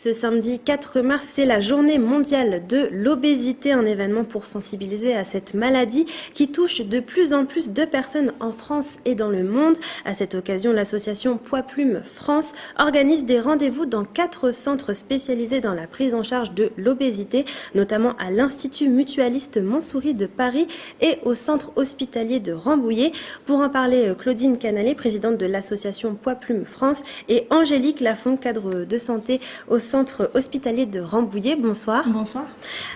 Ce samedi 4 mars, c'est la journée mondiale de l'obésité, un événement pour sensibiliser à cette maladie qui touche de plus en plus de personnes en France et dans le monde. À cette occasion, l'association Poids Plume France organise des rendez-vous dans 4 centres spécialisés dans la prise en charge de l'obésité, notamment à l'Institut mutualiste Montsouris de Paris et au centre hospitalier de Rambouillet. Pour en parler, Claudine Canalet, présidente de l'association Poids Plume France, et Angélique Lafont, cadre de santé au centre hospitalier de Rambouillet. Bonsoir. Bonsoir.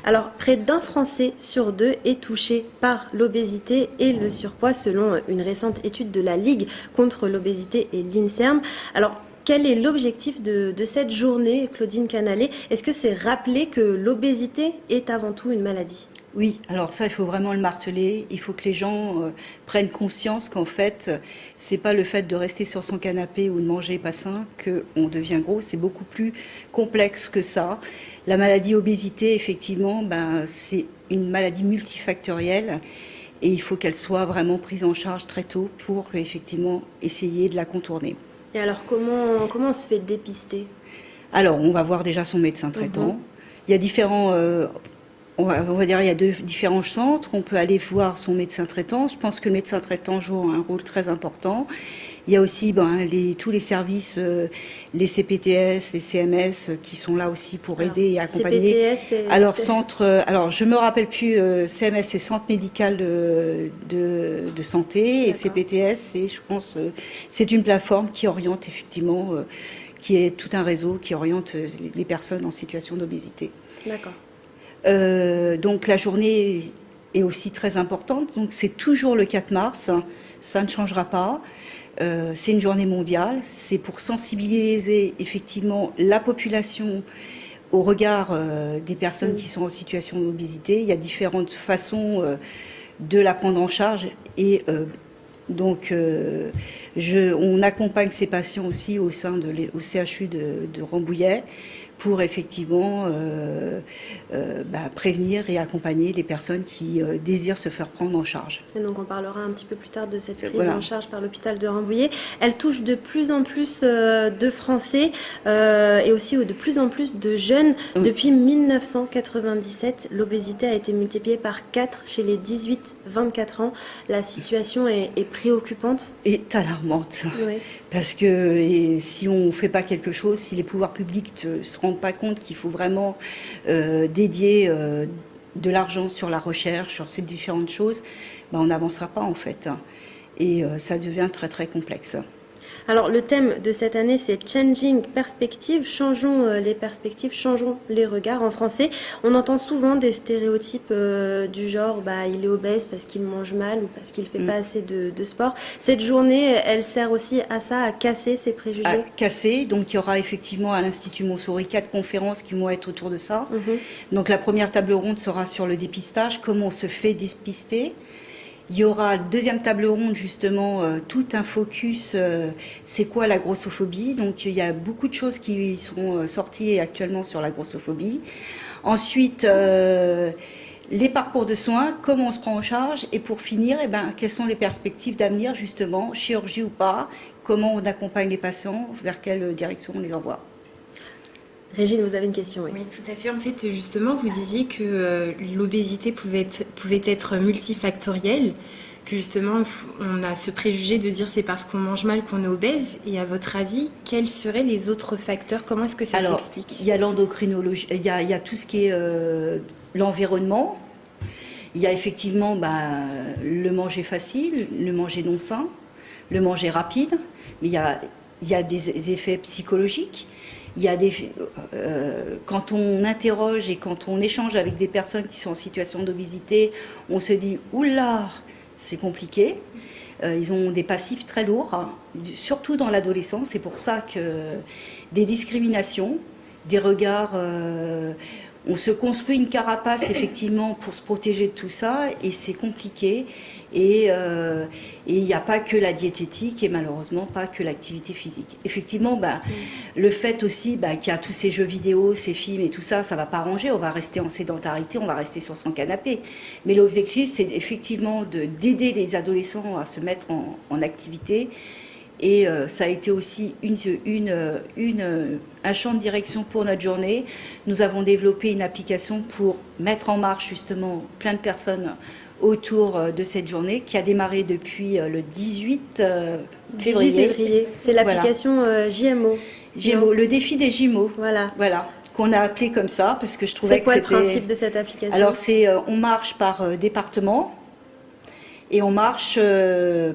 Alors, près d'un Français sur 2 est touché par l'obésité et le surpoids, selon une récente étude de la Ligue contre l'obésité et l'INSERM. Alors, quel est l'objectif de cette journée, Claudine Canalet? Est-ce que c'est rappeler que l'obésité est avant tout une maladie? Oui, alors ça, il faut vraiment le marteler. Il faut que les gens prennent conscience qu'en fait, c'est pas le fait de rester sur son canapé ou de manger pas sain qu'on devient gros. C'est beaucoup plus complexe que ça. La maladie obésité, effectivement, c'est une maladie multifactorielle et il faut qu'elle soit vraiment prise en charge très tôt pour effectivement essayer de la contourner. Et alors, comment on se fait dépister? Alors, on va voir déjà son médecin traitant. Il y a différents... On va dire il y a différents centres. On peut aller voir son médecin traitant. Je pense que le médecin traitant joue un rôle très important. Il y a aussi tous les services, les CPTS, les CMS qui sont là aussi pour aider et accompagner. CPTS, alors je me rappelle plus. CMS c'est Centre médical de santé et CPTS c'est, je pense, c'est une plateforme qui oriente effectivement, qui est tout un réseau qui oriente les personnes en situation d'obésité. D'accord. Donc la journée est aussi très importante. Donc c'est toujours le 4 mars, ça ne changera pas. C'est une journée mondiale. C'est pour sensibiliser effectivement la population au regard des personnes qui sont en situation d'obésité. Il y a différentes façons de la prendre en charge et on accompagne ces patients aussi au CHU de Rambouillet pour effectivement prévenir et accompagner les personnes qui désirent se faire prendre en charge. Et donc on parlera un petit peu plus tard de cette prise en charge par l'hôpital de Rambouillet. Elle touche de plus en plus de Français et aussi de plus en plus de jeunes. Depuis 1997, l'obésité a été multipliée par 4 chez les 18-24 ans. La situation est préoccupante. Est alarmante. Oui. Parce que si on ne fait pas quelque chose, si les pouvoirs publics ne se rendent pas compte qu'il faut vraiment dédier de l'argent sur la recherche, sur ces différentes choses, on n'avancera pas en fait. Et ça devient très très complexe. Alors le thème de cette année, c'est Changing Perspectives, changeons les perspectives, changeons les regards en français. On entend souvent des stéréotypes du genre il est obèse parce qu'il mange mal ou parce qu'il fait pas assez de sport. Cette journée, elle sert aussi à ça, à casser ces préjugés. À casser, donc il y aura effectivement à l'Institut Montsouris 4 conférences qui vont être autour de ça. Donc la première table ronde sera sur le dépistage, comment on se fait dépister. Il y aura deuxième table ronde, justement, tout un focus, c'est quoi la grossophobie. Donc il y a beaucoup de choses qui sont sorties actuellement sur la grossophobie. Ensuite, les parcours de soins, comment on se prend en charge. Et pour finir, quelles sont les perspectives d'avenir, justement, chirurgie ou pas, comment on accompagne les patients, vers quelle direction on les envoie. Régine, vous avez une question, oui. Oui, tout à fait. En fait, justement, vous disiez que l'obésité pouvait être multifactorielle, que justement, on a ce préjugé de dire c'est parce qu'on mange mal qu'on est obèse. Et à votre avis, quels seraient les autres facteurs? Comment est-ce que ça s'explique? Il y a l'endocrinologie, il y a tout ce qui est l'environnement. Il y a effectivement le manger facile, le manger non sain, le manger rapide. Mais il y a des effets psychologiques. Il y a quand on interroge et quand on échange avec des personnes qui sont en situation d'obésité, on se dit « Oula, c'est compliqué ». Ils ont des passifs très lourds, surtout dans l'adolescence. C'est pour ça que des discriminations, des regards... on se construit une carapace, effectivement, pour se protéger de tout ça, et c'est compliqué. Et il n'y a pas que la diététique et malheureusement pas que l'activité physique. Effectivement, le fait aussi qu'il y a tous ces jeux vidéo, ces films et tout ça, ça ne va pas arranger. On va rester en sédentarité, on va rester sur son canapé. Mais l'objectif, c'est effectivement d'aider les adolescents à se mettre en activité Et ça a été aussi un champ de direction pour notre journée. Nous avons développé une application pour mettre en marche justement plein de personnes autour de cette journée qui a démarré depuis le 18 février. C'est l'application JMO. JMO, le défi des Jumeaux. Voilà. Qu'on a appelé comme ça parce que je trouvais que c'était... C'est quoi le principe de cette application? Alors on marche par département. Et on marche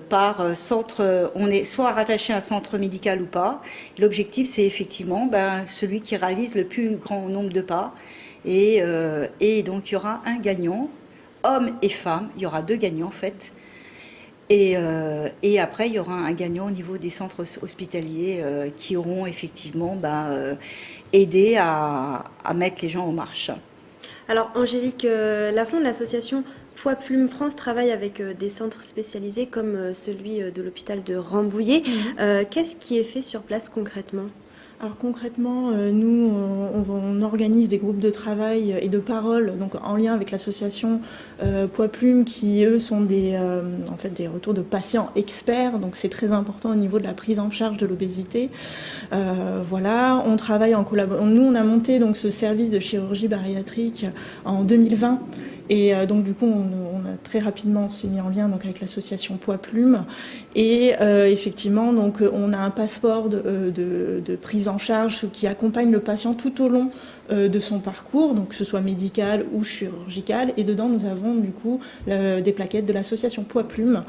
par centre, on est soit rattaché à un centre médical ou pas. L'objectif, c'est effectivement celui qui réalise le plus grand nombre de pas. Et donc, il y aura un gagnant, hommes et femmes. Il y aura 2 gagnants, en fait. Et après, il y aura un gagnant au niveau des centres hospitaliers qui auront effectivement aidé à mettre les gens en marche. Alors, Angélique Lafond, l'association Poids Plume France travaille avec des centres spécialisés comme celui de l'hôpital de Rambouillet. Qu'est-ce qui est fait sur place concrètement? Alors concrètement, nous, on organise des groupes de travail et de parole, donc en lien avec l'association Poids Plume, qui eux sont des retours de patients experts. Donc c'est très important au niveau de la prise en charge de l'obésité. Voilà, on travaille en collaboration. Nous, on a monté donc ce service de chirurgie bariatrique en 2020. Et donc du coup, on a très rapidement s'est mis en lien donc avec l'association Poids Plume. Et effectivement, donc on a un passeport de prise en charge qui accompagne le patient tout au long de son parcours, donc que ce soit médical ou chirurgical. Et dedans, nous avons du coup des plaquettes de l'association Poids Plume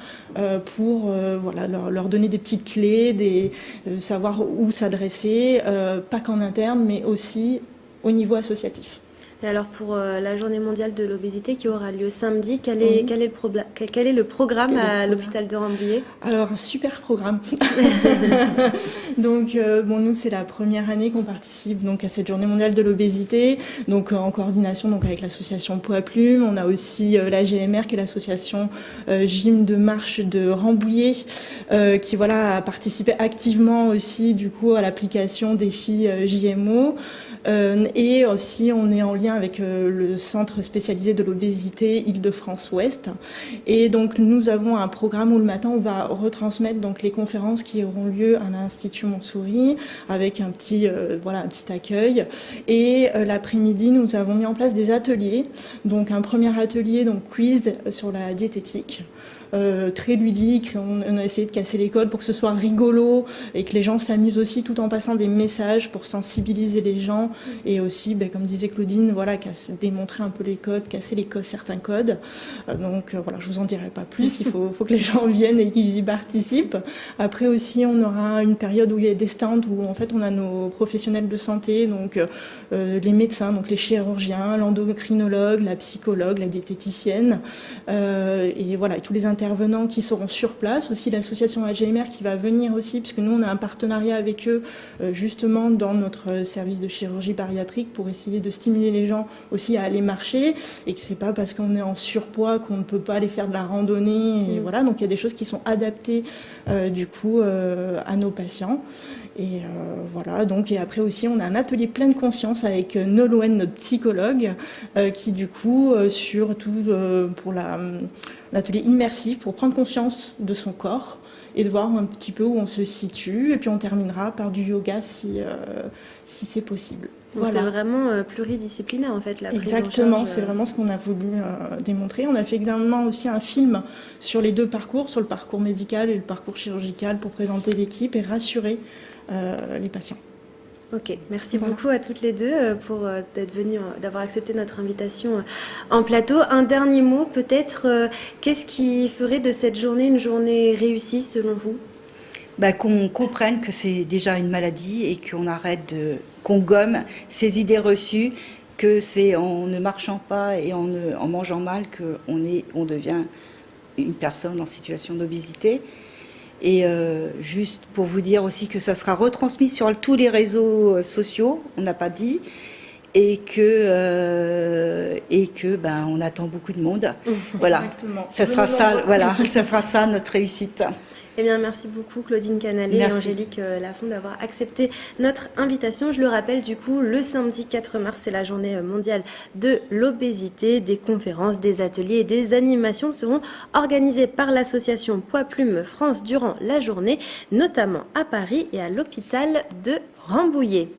pour leur donner des petites clés, savoir où s'adresser, pas qu'en interne, mais aussi au niveau associatif. Et alors pour la journée mondiale de l'obésité qui aura lieu samedi, quel est le programme à l'hôpital de Rambouillet? Alors un super programme. Donc nous c'est la première année qu'on participe donc à cette journée mondiale de l'obésité, donc en coordination donc avec l'association Poids Plume. On a aussi la GMR qui est l'association Gym de marche de Rambouillet qui a participé activement aussi du coup à l'application défi JMO. Et aussi on est en lien avec le centre spécialisé de l'obésité Île-de-France-Ouest. Et donc nous avons un programme où le matin on va retransmettre donc les conférences qui auront lieu à l'Institut Montsouris avec un petit accueil. Et l'après-midi nous avons mis en place des ateliers. Donc un premier atelier donc quiz sur la diététique. Très ludique, on a essayé de casser les codes pour que ce soit rigolo et que les gens s'amusent aussi tout en passant des messages pour sensibiliser les gens et aussi, comme disait Claudine, démontrer un peu les codes, casser certains codes. Donc je vous en dirai pas plus, il faut que les gens viennent et qu'ils y participent. Après aussi, on aura une période où il y a des stands où en fait on a nos professionnels de santé, donc les médecins, donc les chirurgiens, l'endocrinologue, la psychologue, la diététicienne, et tous les intervenants qui seront sur place, aussi l'association AGMR qui va venir aussi, puisque nous on a un partenariat avec eux justement dans notre service de chirurgie bariatrique pour essayer de stimuler les gens aussi à aller marcher et que c'est pas parce qu'on est en surpoids qu'on ne peut pas aller faire de la randonnée. Et donc il y a des choses qui sont adaptées du coup à nos patients. Et et après aussi on a un atelier pleine conscience avec Nolwenn, notre psychologue, qui du coup surtout pour l'atelier immersif pour prendre conscience de son corps et de voir un petit peu où on se situe. Et puis on terminera par du yoga si c'est possible. Donc c'est vraiment pluridisciplinaire en fait la prise en charge. Exactement, c'est vraiment ce qu'on a voulu démontrer. On a fait également aussi un film sur les 2 parcours, sur le parcours médical et le parcours chirurgical pour présenter l'équipe et rassurer les patients. Ok, merci beaucoup à toutes les deux pour d'être venues, d'avoir accepté notre invitation en plateau. Un dernier mot peut-être, qu'est-ce qui ferait de cette journée une journée réussie selon vous ? Qu'on comprenne que c'est déjà une maladie et qu'on gomme ces idées reçues, que c'est en ne marchant pas et en mangeant mal qu'on devient une personne en situation d'obésité. Et juste pour vous dire aussi que ça sera retransmis sur tous les réseaux sociaux, on n'a pas dit, et que on attend beaucoup de monde. Voilà, ça sera ça notre réussite. Eh bien, merci beaucoup Claudine Canalet et Angélique Lafond d'avoir accepté notre invitation. Je le rappelle, du coup, le samedi 4 mars, c'est la journée mondiale de l'obésité. Des conférences, des ateliers et des animations seront organisées par l'association Poids Plume France durant la journée, notamment à Paris et à l'hôpital de Rambouillet.